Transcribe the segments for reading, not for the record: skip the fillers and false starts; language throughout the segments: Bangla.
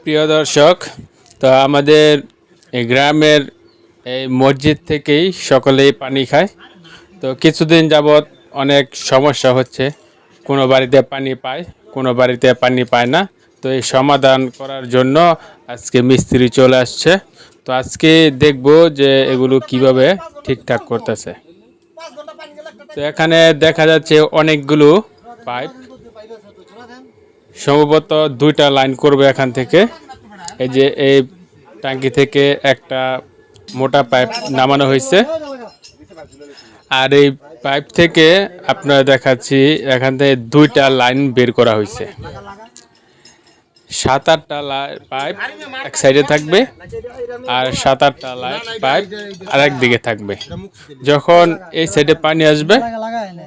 প্রিয় দর্শক, তো আমাদের এই গ্রামের এই মসজিদ থেকেই সকলেই পানি খায়। তো কিছুদিন যাবৎ অনেক সমস্যা হচ্ছে, কোনো বাড়িতে পানি পায়, কোনো বাড়িতে পানি পায় না। তো এই সমাধান করার জন্য আজকে মিস্ত্রি চলে আসছে। তো আজকে দেখব যে এগুলো কিভাবে ঠিকঠাক করতেছে। তো এখানে দেখা যাচ্ছে অনেকগুলো পাইপ, সম্ভবত দুইটা লাইন করবে এখান থেকে। এই যে এই ট্যাঙ্কি থেকে একটা মোটা পাইপ নামানো হয়েছে, আর এই পাইপ থেকে আপনারা দেখাচ্ছি এখান থেকে দুইটা লাইন বের করা হয়েছে। 7-8টা পাইপ এক সাইডে থাকবে, আর 7-8টা পাইপ আরেক দিকে থাকবে। যখন এই সাইডে পানি আসবে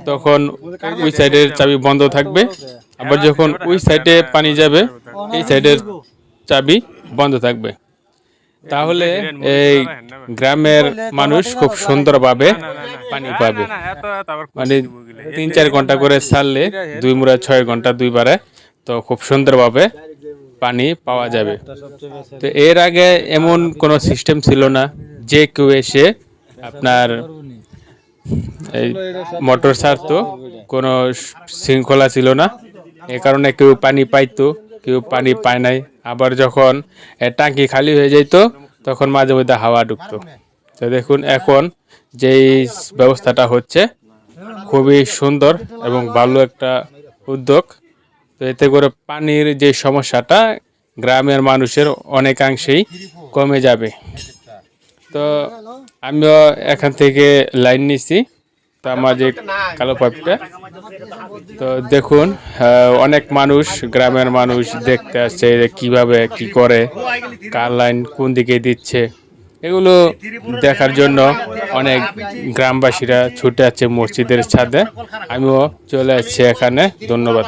তখন ওই সাইডের চাবি বন্ধ থাকবে, আবার যখন ওই সাইডে পানি যাবে এই সাইডের চাবি বন্ধ থাকবে। তাহলে এই গ্রামের মানুষ খুব সুন্দরভাবে পানি পাবে। মানে 3-4 ঘন্টা করে ছাড়লে 2 মুড়া 6 ঘন্টা 2 বারে, তো খুব সুন্দরভাবে পানি পাওয়া যাবে। তো এর আগে এমন কোনো সিস্টেম ছিল না যে কেউ এসে আপনার এই মোটর ছাড়তো, কোনো শৃঙ্খলা ছিল না। এ কারণে কেউ পানি পাইতো, কেউ পানি পায় নাই। আবার যখন ট্যাঙ্কি খালি হয়ে যেত তখন মাঝে মধ্যে হাওয়া ঢুকতো। তো দেখুন এখন যেই ব্যবস্থাটা হচ্ছে খুবই সুন্দর এবং ভালো একটা উদ্যোগ। তো এতে করে পানির যে সমস্যাটা গ্রামের মানুষের অনেকাংশেই কমে যাবে। তো আমিও এখান থেকে লাইন নিছি, তো আমার যে কালো পাইপটা, তো দেখুন অনেক মানুষ, গ্রামের মানুষ দেখতে আসছে কিভাবে কি করে, কার লাইন কোন দিকে দিচ্ছে, এগুলো দেখার জন্য অনেক গ্রামবাসীরা ছুটে আছে মসজিদের ছাদে। আমিও চলে আসছি এখানে। ধন্যবাদ।